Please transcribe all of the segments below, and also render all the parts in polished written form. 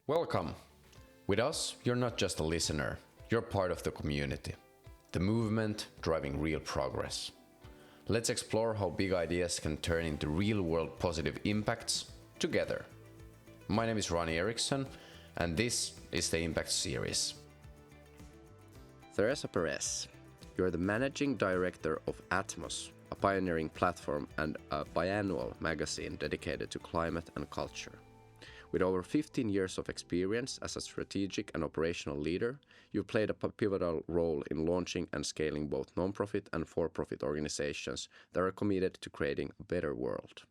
Welcome. With us, you're not just a listener, you're part of the community, the movement driving real progress. Let's explore how big ideas can turn into real-world positive impacts together. My name is Ronny Eriksson, and this is the Impact Series. Theresa Perez, you're the managing director of Atmos, a pioneering platform and a biannual magazine dedicated to climate and culture. With over 15 years of experience as a strategic and operational leader, you've played a pivotal role in launching and scaling both non-profit and for-profit organizations that are committed to creating a better world.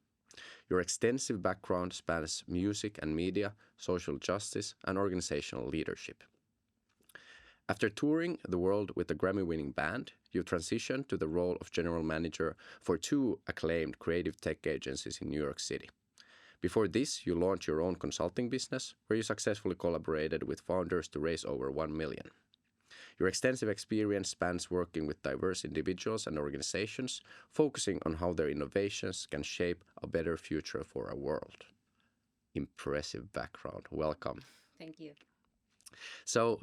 Your extensive background spans music and media, social justice, and organizational leadership. After touring the world with the Grammy-winning band, you transitioned to the role of general manager for two acclaimed creative tech agencies in New York City. Before this, you launched your own consulting business, where you successfully collaborated with founders to raise over $1 million. Your extensive experience spans working with diverse individuals and organizations, focusing on how their innovations can shape a better future for our world. Impressive background. Welcome. Thank you. So,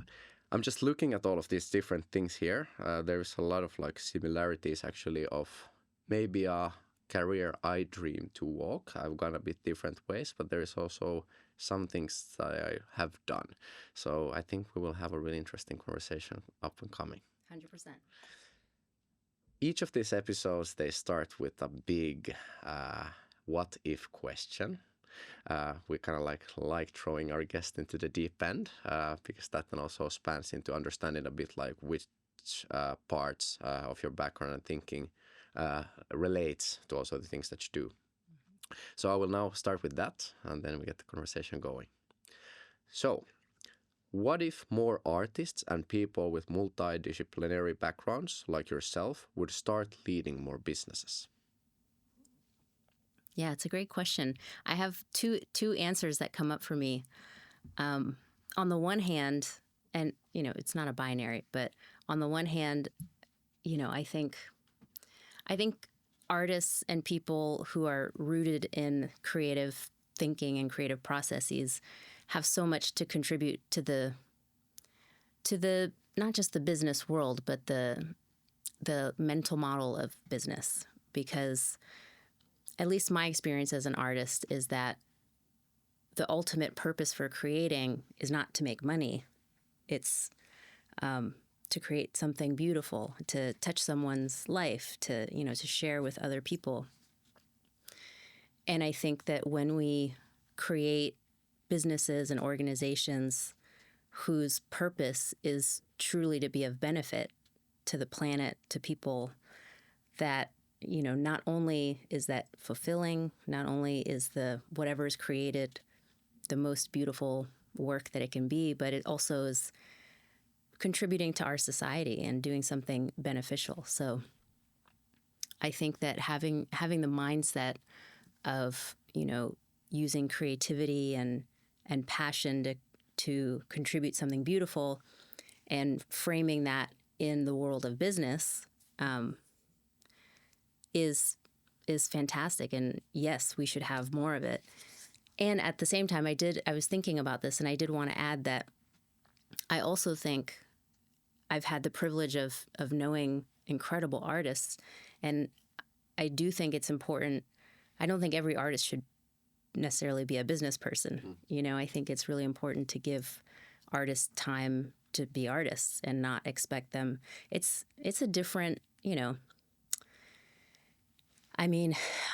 I'm just looking at all of these different things here. There's a lot of similarities actually of maybe a career I dream to walk. I've gone a bit different ways, but there is also some things that I have done. So I think we will have a really interesting conversation up and coming. 100%. Each of these episodes, they start with a big what if question. We kind of like throwing our guest into the deep end because that then also spans into understanding a bit like which parts of your background and thinking relates to also the things that you do. Mm-hmm. So I will now start with that, and then we get the conversation going. So, what if more artists and people with multidisciplinary backgrounds like yourself would start leading more businesses? Yeah, it's a great question. I have two answers that come up for me. On the one hand, and it's not a binary, but on the one hand, I think artists and people who are rooted in creative thinking and creative processes have so much to contribute to the not just the business world, but the mental model of business. Because at least my experience as an artist is that the ultimate purpose for creating is not to make money. It's to create something beautiful, to touch someone's life, to share with other people. And I think that when we create businesses and organizations whose purpose is truly to be of benefit to the planet, to people, that not only is that fulfilling, not only is the whatever is created the most beautiful work that it can be, but it also is contributing to our society and doing something beneficial. So I think that having the mindset of, using creativity and passion to contribute something beautiful and framing that in the world of business is fantastic. And yes, we should have more of it. And at the same time, I was thinking about this, and I did want to add that I also think I've had the privilege of knowing incredible artists, and I do think it's important. I don't think every artist should necessarily be a business person. Mm. I think it's really important to give artists time to be artists and not expect them. It's a different,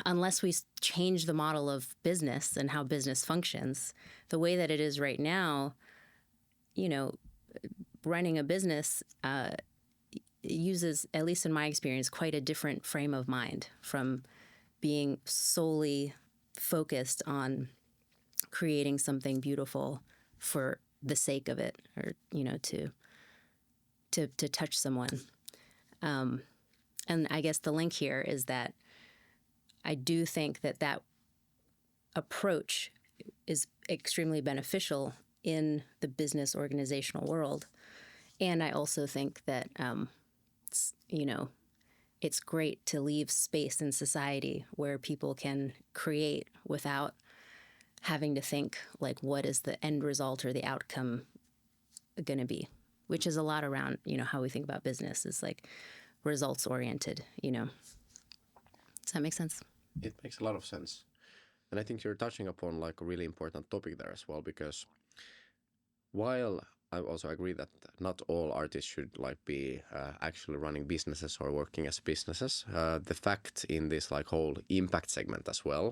unless we change the model of business and how business functions, the way that it is right now, running a business uses, at least in my experience, quite a different frame of mind from being solely focused on creating something beautiful for the sake of it, or to touch someone. And I guess the link here is that I do think that approach is extremely beneficial in the business organizational world. And I also think that, it's great to leave space in society where people can create without having to think like, what is the end result or the outcome going to be, which is a lot around, how we think about business is like results oriented, Does that make sense? It makes a lot of sense. And I think you're touching upon like a really important topic there as well, because while I also agree that not all artists should like be actually running businesses or working as businesses, the fact in this like whole impact segment as well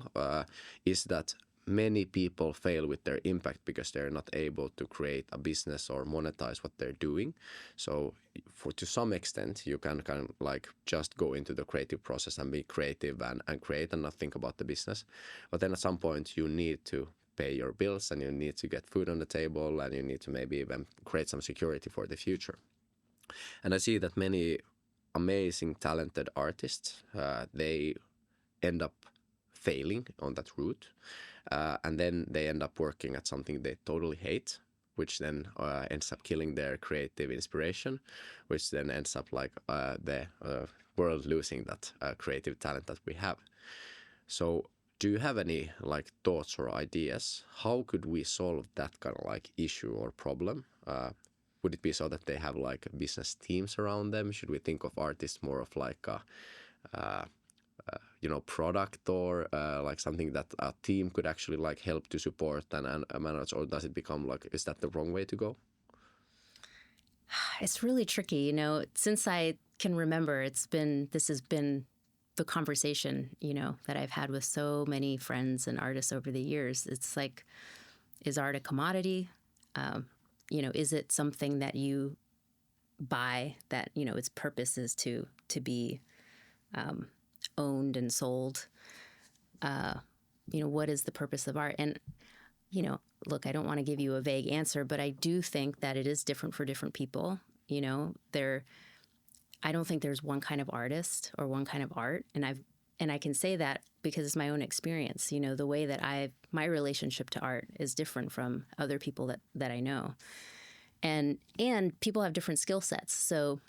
is that many people fail with their impact because they're not able to create a business or monetize what they're doing. So to some extent, you can kind of like just go into the creative process and be creative and create and not think about the business. But then at some point you need to pay your bills and you need to get food on the table and you need to maybe even create some security for the future. And I see that many amazing, talented artists, they end up failing on that route. And then they end up working at something they totally hate, which then ends up killing their creative inspiration, which then ends up like the world losing that creative talent that we have. So do you have any like thoughts or ideas? How could we solve that kind of like issue or problem? Would it be so that they have like business teams around them? Should we think of artists more of like a product or like something that a team could actually like help to support and manage, or does it become like, is that the wrong way to go? It's really tricky, since I can remember, this has been the conversation, that I've had with so many friends and artists over the years. It's like, is art a commodity? Is it something that you buy that, its purpose is to be owned and sold? What is the purpose of art? And, look, I don't want to give you a vague answer, but I do think that it is different for different people. I don't think there's one kind of artist or one kind of art. And I can say that because it's my own experience. The way that my relationship to art is different from other people that I know. And people have different skill sets. So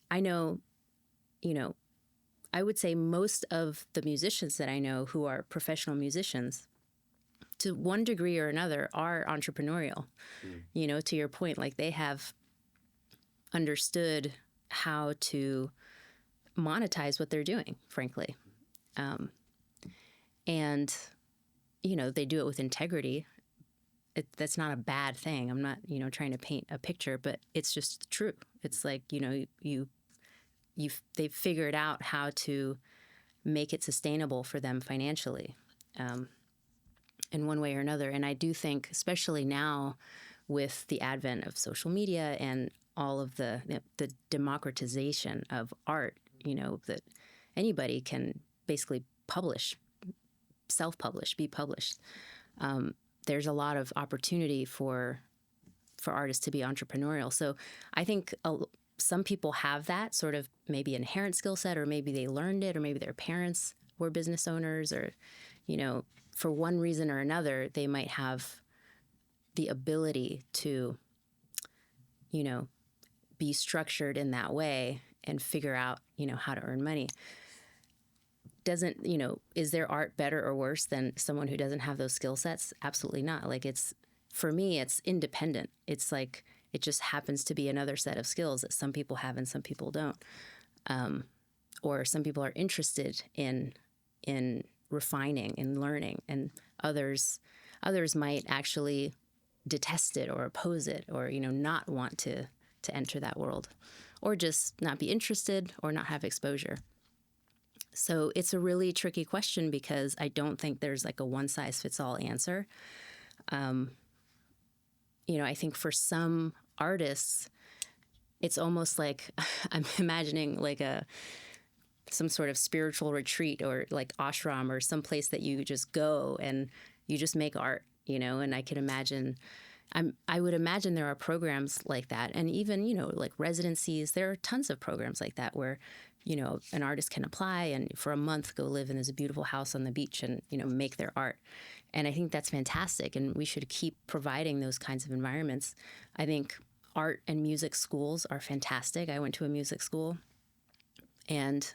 I know, I would say most of the musicians that I know who are professional musicians, to one degree or another, are entrepreneurial. To your point, like they have understood how to monetize what they're doing, frankly. And, they do it with integrity. That's not a bad thing. I'm not, trying to paint a picture, but it's just true. It's like, they've figured out how to make it sustainable for them financially in one way or another. And I do think, especially now with the advent of social media and all of the democratization of art, that anybody can basically self-publish, be published. There's a lot of opportunity for artists to be entrepreneurial. So I think some people have that sort of maybe inherent skill set, or maybe they learned it, or maybe their parents were business owners, or, for one reason or another, they might have the ability to, be structured in that way and figure out, how to earn money. Is their art better or worse than someone who doesn't have those skill sets? Absolutely not. Like for me, it's independent. It's like, it just happens to be another set of skills that some people have and some people don't. Or some people are interested in refining and learning, and others might actually detest it or oppose it, or, not want to enter that world, or just not be interested or not have exposure. So it's a really tricky question because I don't think there's like a one-size-fits-all answer. I think for some artists, it's almost like I'm imagining like some sort of spiritual retreat, or like ashram, or some place that you just go and you just make art, and I can imagine, I would imagine there are programs like that. And even, like residencies, there are tons of programs like that where, an artist can apply and for a month go live in this beautiful house on the beach and, make their art. And I think that's fantastic. And we should keep providing those kinds of environments. I think art and music schools are fantastic. I went to a music school, and,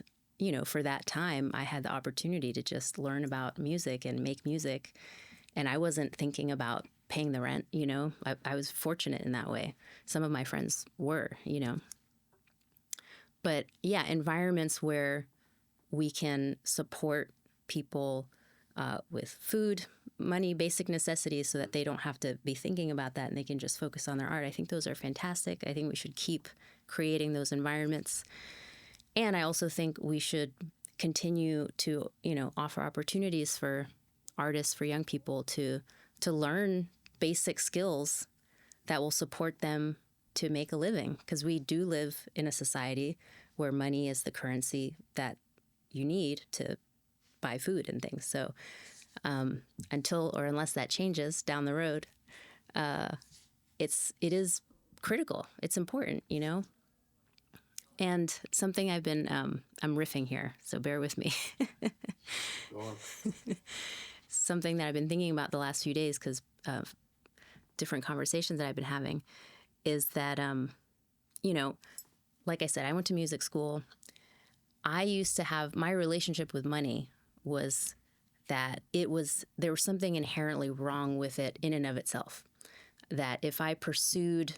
for that time, I had the opportunity to just learn about music and make music And I wasn't thinking about paying the rent, you know. I was fortunate in that way. Some of my friends were, you know. But yeah, environments where we can support people with food, money, basic necessities so that they don't have to be thinking about that and they can just focus on their art. I think those are fantastic. I think we should keep creating those environments. And I also think we should continue to, you know, offer opportunities for artists, for young people to learn basic skills that will support them to make a living. Because we do live in a society where money is the currency that you need to buy food and things. So until or unless that changes down the road, it is critical. It's important, you know. And something I've been, I'm riffing here, so bear with me. Go on. Something that I've been thinking about the last few days because of different conversations that I've been having is that, you know, like I said, I went to music school. I used to have, my relationship with money was that there was something inherently wrong with it in and of itself. That if I pursued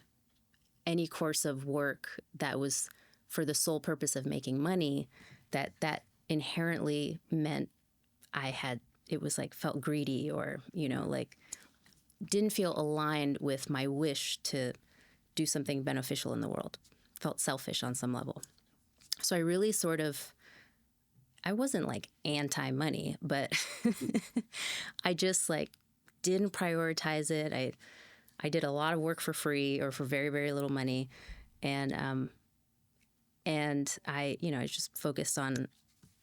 any course of work that was for the sole purpose of making money, that inherently meant it was like felt greedy or, you know, like didn't feel aligned with my wish to do something beneficial in the world. Felt selfish on some level. So I really I wasn't like anti-money, but I just like didn't prioritize it. I did a lot of work for free or for very, very little money. And I, you know, I just focused on,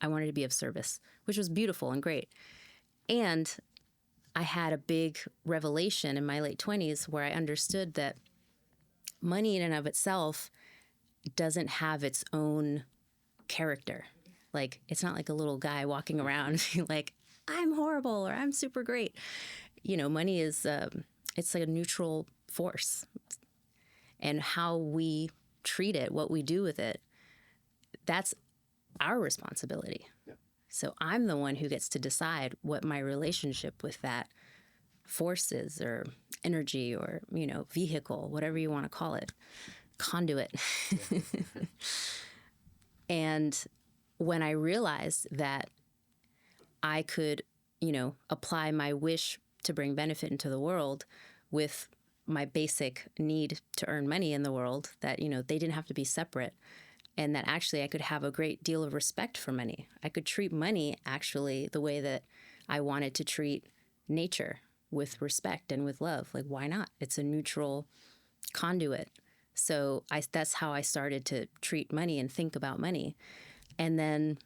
I wanted to be of service, which was beautiful and great. And I had a big revelation in my late 20s where I understood that money in and of itself doesn't have its own character. Like, it's not like a little guy walking around like, I'm horrible or I'm super great. You know, money is, it's like a neutral force. And how we treat it, what we do with it, that's our responsibility. Yeah. So I'm the one who gets to decide what my relationship with that force is, or energy, or, you know, vehicle, whatever you want to call it, conduit. Yeah. And when I realized that I could, you know, apply my wish to bring benefit into the world with my basic need to earn money in the world, that, you know, they didn't have to be separate. And that actually I could have a great deal of respect for money. I could treat money actually the way that I wanted to treat nature, with respect and with love. Like, why not? It's a neutral conduit. So that's how I started to treat money and think about money. And then,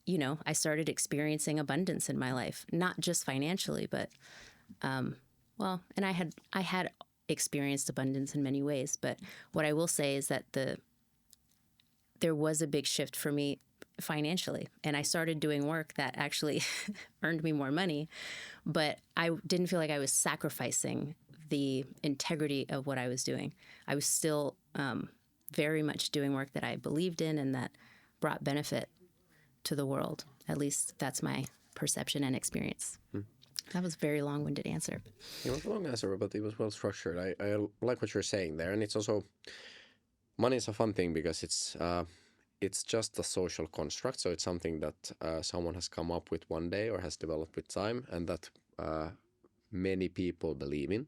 you know, I started experiencing abundance in my life, not just financially, but, well, and I had experienced abundance in many ways. But what I will say is that there was a big shift for me financially, and I started doing work that actually earned me more money, but I didn't feel like I was sacrificing the integrity of what I was doing. I was still very much doing work that I believed in and that brought benefit to the world. At least that's my perception and experience. That was a very long-winded answer. It was a long answer, but it was well structured. I like what you're saying there, and it's also, money is a fun thing because it's just a social construct. So it's something that someone has come up with one day or has developed with time, and that many people believe in.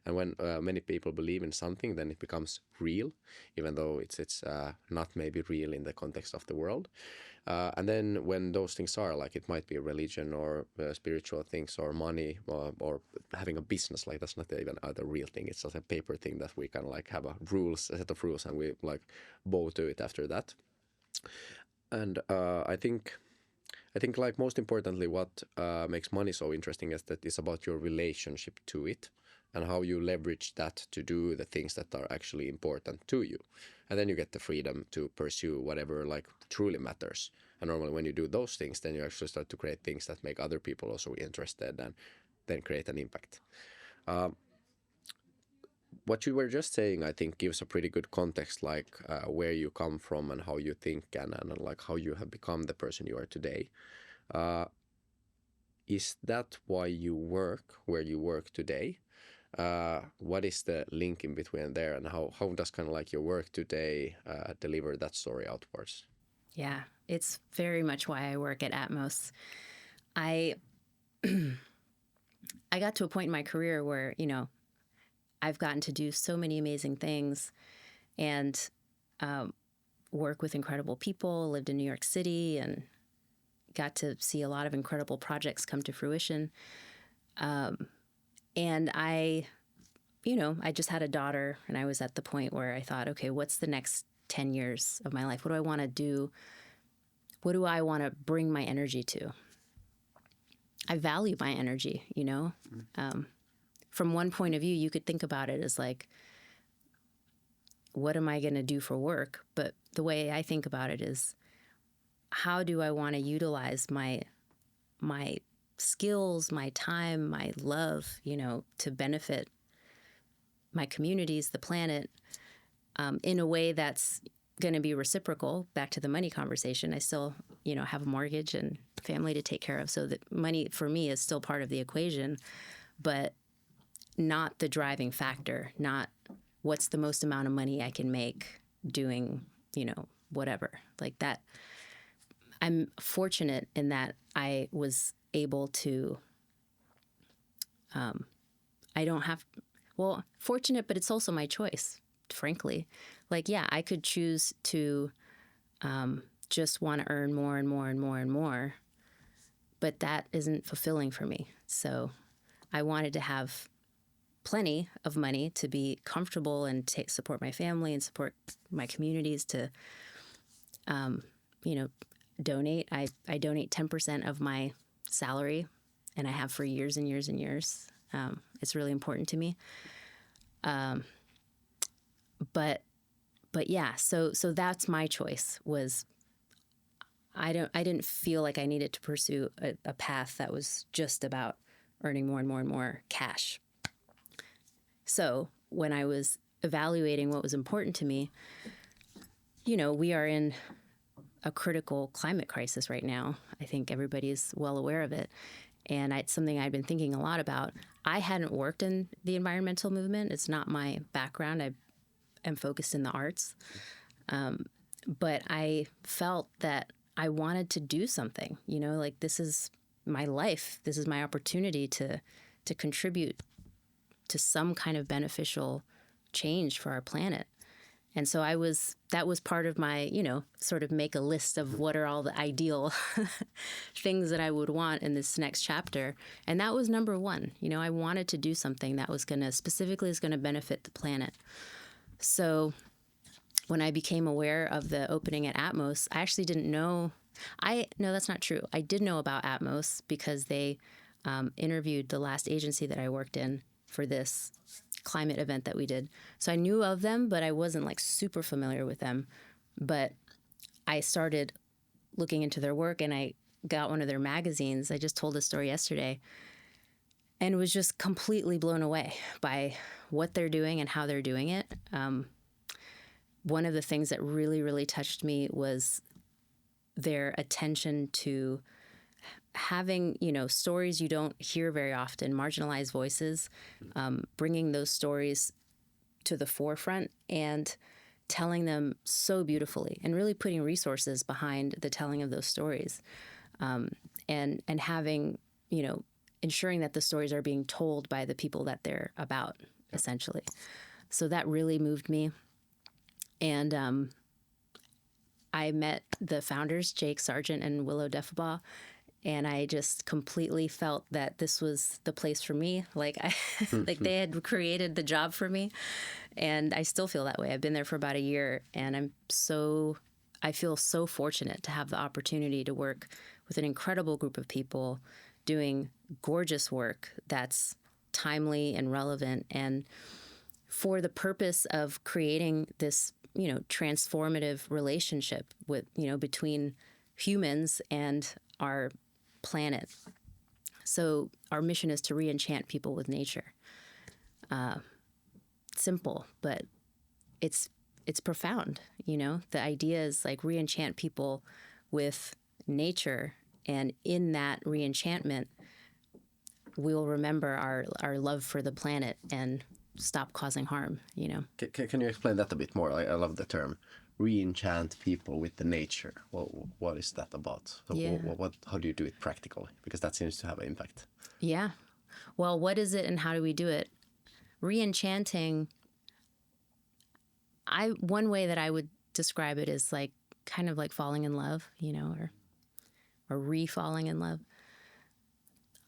And when many people believe in something, then it becomes real, even though it's not maybe real in the context of the world. And then when those things are, like, it might be a religion or spiritual things or money or having a business, like, that's not even the real thing. It's just a paper thing that we kind of like have a set of rules, and we like bow to it after that. And I think like most importantly, what makes money so interesting is that it's about your relationship to it and how you leverage that to do the things that are actually important to you. And then you get the freedom to pursue whatever like truly matters. And normally when you do those things, then you actually start to create things that make other people also interested and then create an impact. What you were just saying, I think, gives a pretty good context, like where you come from and how you think and like how you have become the person you are today. is that why you work where you work today? What is the link in between there, and how does kind of like your work today deliver that story outwards? Yeah, it's very much why I work at Atmos. I I got to a point in my career where, I've gotten to do so many amazing things and work with incredible people, lived in New York City, and got to see a lot of incredible projects come to fruition. And I just had a daughter, and I was at the point where I thought, okay, what's the next 10 years of my life? What do I want to do? What do I want to bring my energy to? I value my energy, From one point of view, you could think about it as like, what am I going to do for work? But the way I think about it is, how do I want to utilize my skills, my time, my love, to benefit my communities, the planet, in a way that's going to be reciprocal. Back to the money conversation, I still, have a mortgage and family to take care of. So that money for me is still part of the equation, but not the driving factor, not what's the most amount of money I can make doing, whatever like that. I'm fortunate in that I was able to, fortunate, but it's also my choice, frankly. Like, yeah, I could choose to just want to earn more and more and more and more, but that isn't fulfilling for me. So I wanted to have plenty of money to be comfortable and support my family and support my communities, to, donate. I donate 10% of my salary, and I have for years and years and years. It's really important to me. But yeah, so that's my choice. Was I didn't feel like I needed to pursue a path that was just about earning more and more and more cash. So when I was evaluating what was important to me, we are in a critical climate crisis right now. I think everybody's well aware of it. And it's something I'd been thinking a lot about. I hadn't worked in the environmental movement. It's not my background. I am focused in the arts. But I felt that I wanted to do something, like, this is my life. This is my opportunity to contribute to some kind of beneficial change for our planet. And so that was part of my, sort of make a list of what are all the ideal things that I would want in this next chapter. And that was number one. I wanted to do something that was going to benefit the planet. So when I became aware of the opening at Atmos, I actually didn't know. No, that's not true. I did know about Atmos because they interviewed the last agency that I worked in for this climate event that we did. So I knew of them, but I wasn't like super familiar with them. But I started looking into their work, and I got one of their magazines. I just told a story yesterday, and was just completely blown away by what they're doing and how they're doing it. One of the things that really, really touched me was their attention to having, stories you don't hear very often, marginalized voices, bringing those stories to the forefront and telling them so beautifully, and really putting resources behind the telling of those stories, and having, ensuring that the stories are being told by the people that they're about, essentially. So that really moved me. And I met the founders, Jake Sargent and Willow Deffabaugh, and I just completely felt that this was the place for me. Like like they had created the job for me, and I still feel that way. I've been there for about a year, and I feel so fortunate to have the opportunity to work with an incredible group of people doing gorgeous work that's timely and relevant, and for the purpose of creating this, transformative relationship with, between humans and our planet. So our mission is to re-enchant people with nature. Simple, but it's profound. The idea is like re-enchant people with nature, and in that re-enchantment, we'll remember our love for the planet and stop causing harm, you know. Can you explain that a bit more? I love the term re-enchant people with the nature. What is that about? So Yeah. how do you do it practically? Because that seems to have an impact. Yeah. Well, what is it and how do we do it? Re-enchanting, one way that I would describe it is like kind of like falling in love, you know, or re-falling in love.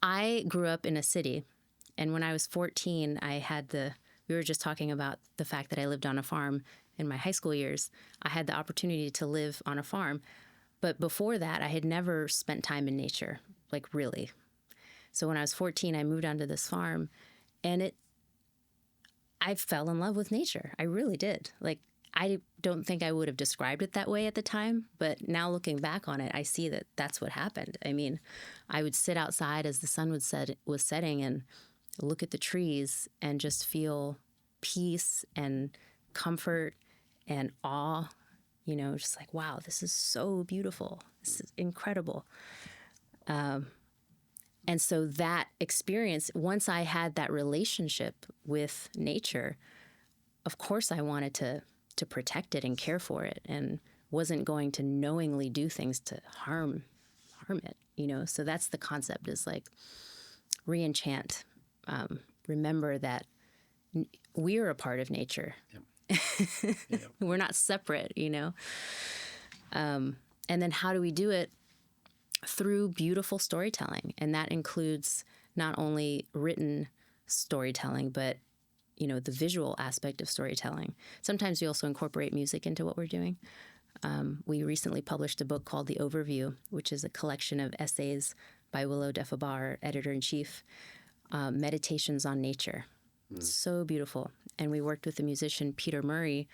I grew up in a city, and when I was 14, we were just talking about the fact that I lived on a farm in my high school years. I had the opportunity to live on a farm, but before that, I had never spent time in nature, like really. So when I was 14, I moved onto this farm, and I fell in love with nature. I really did. Like, I don't think I would have described it that way at the time, but now looking back on it, I see that that's what happened. I mean, I would sit outside as the sun was setting and look at the trees and just feel peace and comfort and awe, you know, just like, wow, this is so beautiful. This is incredible. And so that experience, once I had that relationship with nature, of course I wanted to protect it and care for it, and wasn't going to knowingly do things to harm it, you know? So that's the concept, is like re-enchant. Remember that we're a part of nature. Yep. Yep. We're not separate, you know? And then how do we do it? Through beautiful storytelling. And that includes not only written storytelling, but, you know, the visual aspect of storytelling. Sometimes we also incorporate music into what we're doing. We recently published a book called The Overview, which is a collection of essays by Willow Defabar, editor-in-chief, meditations on nature. So beautiful. And we worked with the musician Peter Murray.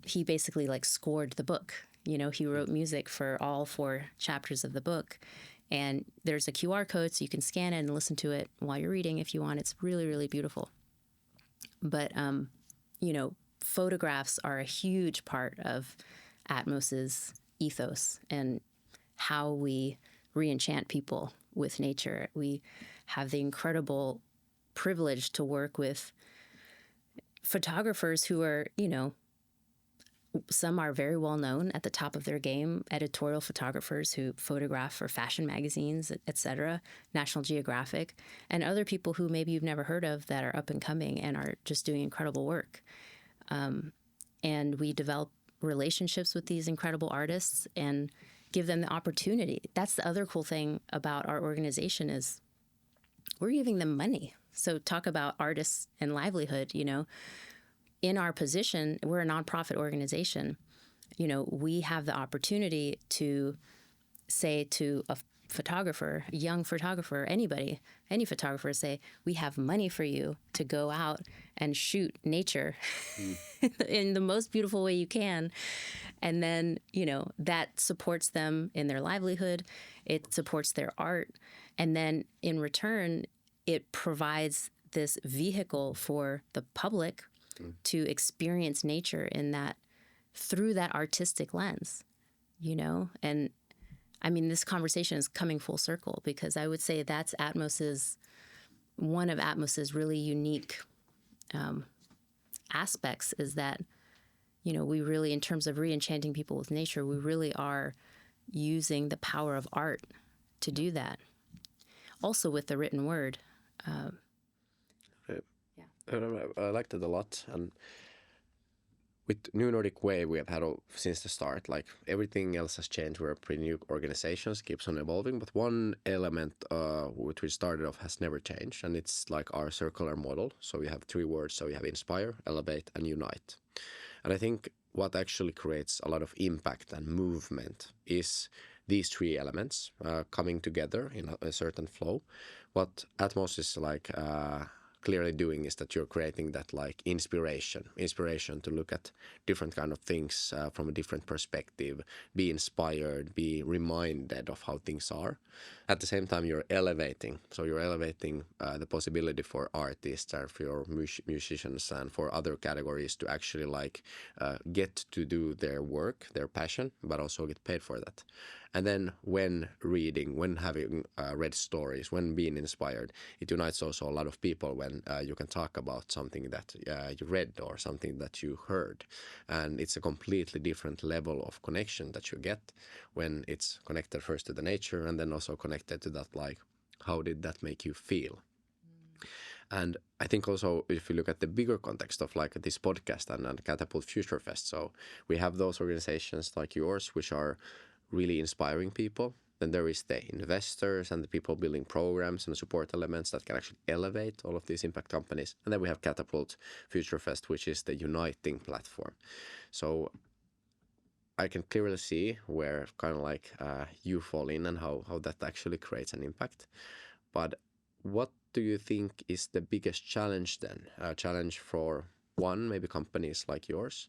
He basically like scored the book. You know, he wrote music for all 4 chapters of the book. And there's a QR code, so you can scan it and listen to it while you're reading if you want. It's really, really beautiful. But, you know, photographs are a huge part of Atmos's ethos and how we re-enchant people with nature. We have the incredible privilege to work with photographers who are, you know, some are very well known at the top of their game, editorial photographers who photograph for fashion magazines, etc., National Geographic, and other people who maybe you've never heard of that are up and coming and are just doing incredible work. And we develop relationships with these incredible artists and give them the opportunity. That's the other cool thing about our organization, is we're giving them money. So talk about artists and livelihood, you know. In our position, we're a nonprofit organization. You know, we have the opportunity to say to a photographer, a young photographer, anybody, any photographer, say, we have money for you to go out and shoot nature in the most beautiful way you can. And then, you know, that supports them in their livelihood. It supports their art. And then in return, it provides this vehicle for the public to experience nature in that, through that artistic lens, you know? And I mean, this conversation is coming full circle, because I would say that's one of Atmos's really unique aspects, is that, you know, we really, in terms of re-enchanting people with nature, we really are using the power of art to do that. Also with the written word. I liked it a lot, and with New Nordic Way, we have had since the start, like everything else has changed. We're a pretty new organizations, keeps on evolving, but one element which we started off has never changed, and it's like our circular model. So we have 3 words. So we have inspire, elevate, and unite. And I think what actually creates a lot of impact and movement is these 3 elements coming together in a certain flow. What Atmos is like clearly doing is that you're creating that like inspiration to look at different kind of things from a different perspective, be inspired, be reminded of how things are. At the same time, you're elevating. So you're elevating the possibility for artists and for musicians and for other categories to actually like get to do their work, their passion, but also get paid for that. And then when reading, when having read stories, when being inspired, it unites also a lot of people when you can talk about something that you read or something that you heard. And it's a completely different level of connection that you get when it's connected first to the nature and then also connected to that, like, how did that make you feel? And I think also if you look at the bigger context of like this podcast and Catapult Future Fest, so we have those organizations like yours, which are really inspiring people. Then there is the investors and the people building programs and support elements that can actually elevate all of these impact companies. And then we have Catapult Future Fest, which is the uniting platform. So I can clearly see where kind of like you fall in and how that actually creates an impact. But what do you think is the biggest challenge then? Challenge for one, maybe companies like yours,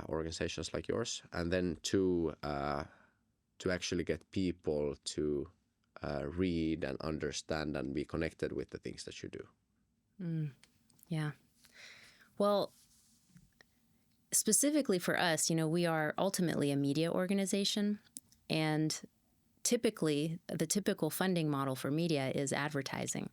organizations like yours, and then two, to actually get people to read and understand and be connected with the things that you do? Yeah. Well, specifically for us, we are ultimately a media organization, and typically the typical funding model for media is advertising.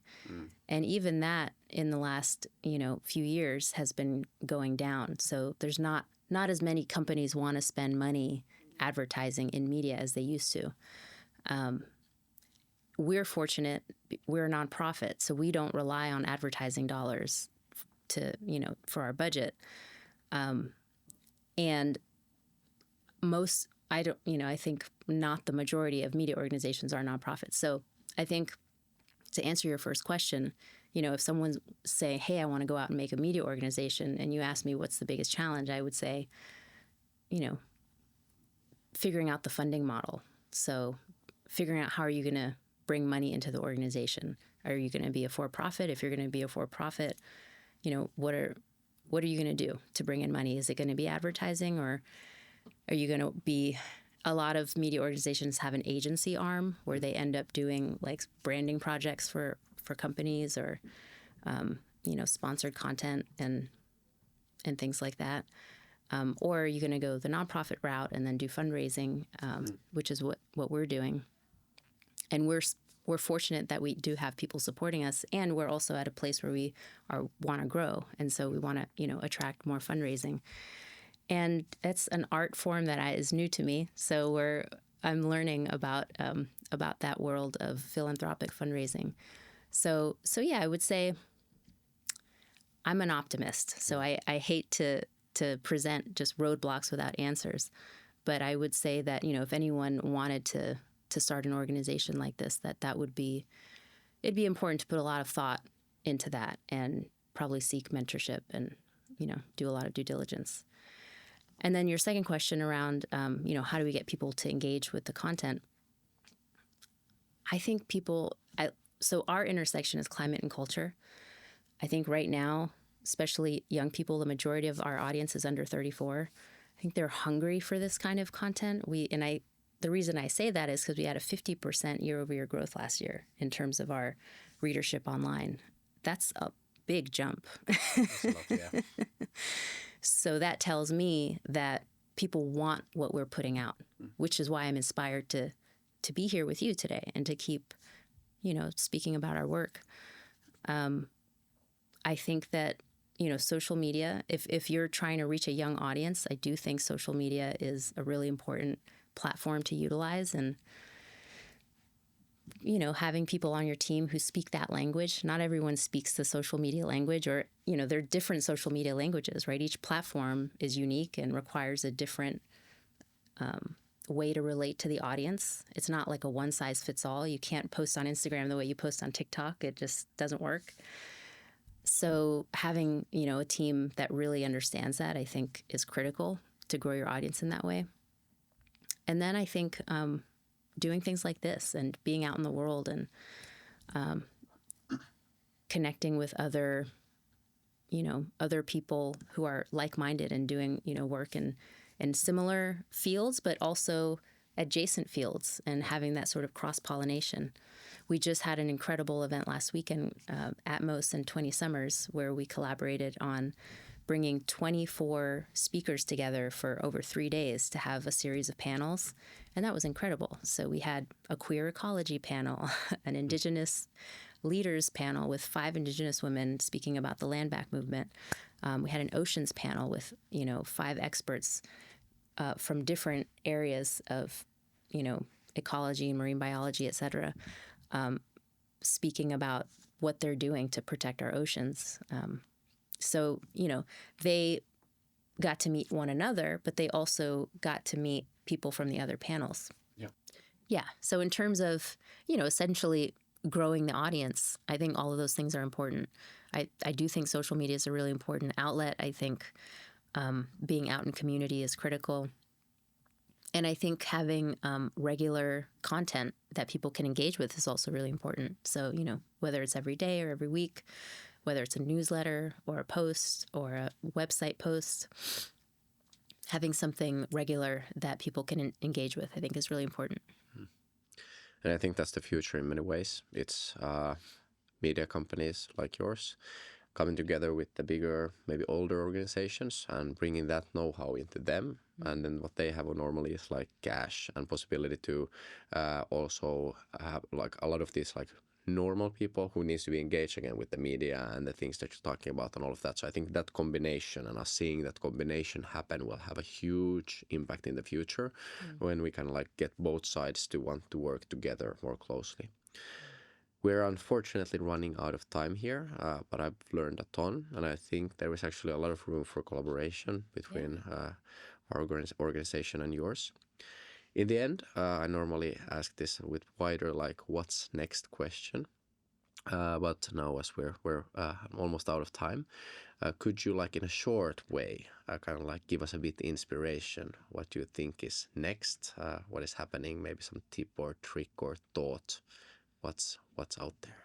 And even that in the last, few years has been going down. So there's not as many companies want to spend money advertising in media as they used to. We're fortunate, we're a nonprofit, so we don't rely on advertising dollars for our budget. And I think not the majority of media organizations are nonprofits. So I think to answer your first question, if someone's saying, hey, I want to go out and make a media organization, and you ask me what's the biggest challenge, I would say, figuring out the funding model. So figuring out how are you going to bring money into the organization? Are you going to be a for-profit? If you're going to be a for-profit, what are you going to do to bring in money? Is it going to be advertising, or are you going to be? A lot of media organizations have an agency arm where they end up doing like branding projects for companies, or sponsored content and things like that. Or are you going to go the nonprofit route and then do fundraising, which is what we're doing. And we're fortunate that we do have people supporting us, and we're also at a place where we want to grow, and so we want to attract more fundraising. And it's an art form that is new to me, so I'm learning about that world of philanthropic fundraising. So yeah, I would say I'm an optimist. So I hate to present just roadblocks without answers, but I would say that if anyone wanted to start an organization like this, it'd be important to put a lot of thought into that and probably seek mentorship and do a lot of due diligence. And then your second question around, how do we get people to engage with the content? I think so our intersection is climate and culture. I think right now, especially young people, the majority of our audience is under 34. I think they're hungry for this kind of content. The reason I say that is because we had a 50% year-over-year growth last year in terms of our readership online. That's a big jump. That's a lot, yeah. So that tells me that people want what we're putting out, which is why I'm inspired to be here with you today and to keep, speaking about our work. I think that, social media, if you're trying to reach a young audience, I do think social media is a really important platform to utilize. And, having people on your team who speak that language. Not everyone speaks the social media language, or, there are different social media languages, right? Each platform is unique and requires a different way to relate to the audience. It's not like a one size fits all. You can't post on Instagram the way you post on TikTok. It just doesn't work. So having, a team that really understands that, I think, is critical to grow your audience in that way. And then I think doing things like this and being out in the world and connecting with other people who are like-minded and doing, work in similar fields, but also adjacent fields, and having that sort of cross-pollination. We just had an incredible event last weekend, Atmos and 20 Summers, where we collaborated on bringing 24 speakers together for over 3 days to have a series of panels. And that was incredible. So we had a queer ecology panel, an Indigenous leaders panel with 5 Indigenous women speaking about the land back movement. We had an oceans panel with, 5 experts from different areas of, ecology, marine biology, et cetera, speaking about what they're doing to protect our oceans. So, they got to meet one another, but they also got to meet people from the other panels. Yeah. Yeah. So in terms of, essentially growing the audience, I think all of those things are important. I do think social media is a really important outlet. I think being out in community is critical. And I think having regular content that people can engage with is also really important. So, whether it's every day or every week, whether it's a newsletter or a post or a website post, having something regular that people can engage with, I think is really important. And I think that's the future in many ways. It's media companies like yours coming together with the bigger, maybe older organizations and bringing that know-how into them. And then what they have normally is like cash and possibility to also have like a lot of these like normal people who needs to be engaged again with the media and the things that you're talking about and all of that. So I think that combination and us seeing that combination happen will have a huge impact in the future when we can like get both sides to want to work together more closely. We're unfortunately running out of time here, but I've learned a ton, and I think there is actually a lot of room for collaboration between our organization and yours. In the end, I normally ask this with wider, like, what's next question. But now, as we're almost out of time, could you, like, in a short way, kind of like give us a bit inspiration? What you think is next? What is happening? Maybe some tip or trick or thought. What's out there?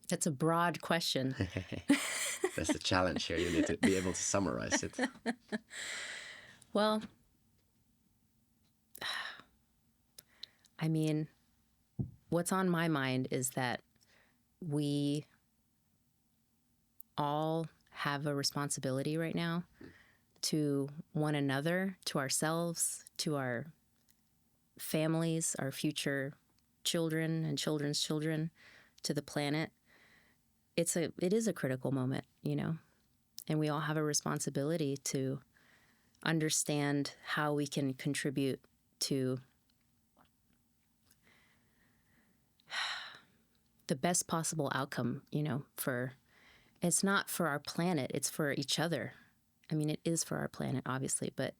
That's a broad question. That's the challenge here. You need to be able to summarize it. Well, I mean, what's on my mind is that we all have a responsibility right now to one another, to ourselves, to our families, our future children and children's children, to the planet. It is a critical moment, and we all have a responsibility to understand how we can contribute to the best possible outcome, it's not for our planet, it's for each other. I mean, it is for our planet, obviously, but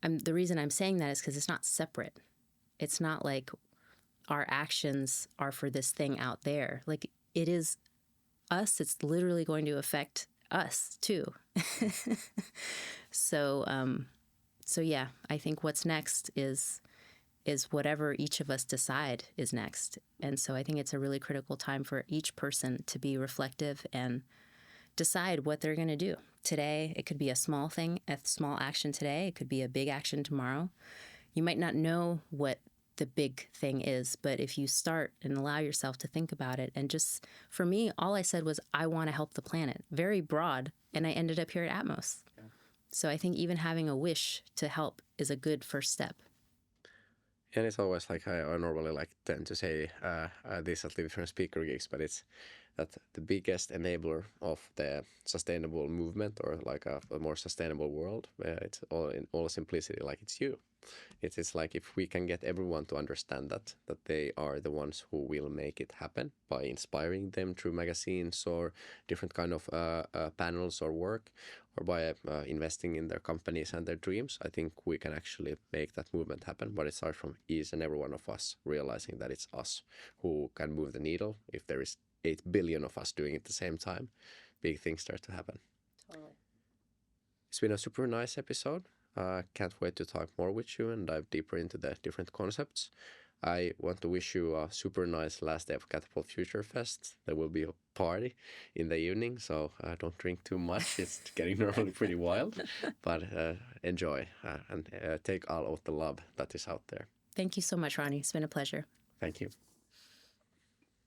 the reason I'm saying that is because it's not separate. It's not like our actions are for this thing out there. Like, it is us. It's literally going to affect us too. So yeah, I think what's next is whatever each of us decide is next. And so I think it's a really critical time for each person to be reflective and decide what they're going to do. Today, it could be a small thing, a small action today. It could be a big action tomorrow. You might not know what the big thing is, but if you start and allow yourself to think about it, and just, for me, all I said was, I want to help the planet. Very broad, and I ended up here at Atmos. Yeah. So I think even having a wish to help is a good first step. And it's always like I normally tend to say this at different speaker gigs, but it's that the biggest enabler of the sustainable movement or like a more sustainable world, it's all in all simplicity, like it's you. It's like if we can get everyone to understand that they are the ones who will make it happen by inspiring them through magazines or different kind of panels or work, or by investing in their companies and their dreams, I think we can actually make that movement happen. But it starts from each and every one of us realizing that it's us who can move the needle. If there is 8 billion of us doing it at the same time, big things start to happen. Totally. It's been a super nice episode. Can't wait to talk more with you and dive deeper into the different concepts. I want to wish you a super nice last day of Catapult Future Fest. There will be a party in the evening, so don't drink too much. It's getting normally pretty wild, but enjoy and take all of the love that is out there. Thank you so much, Ronny. It's been a pleasure. Thank you.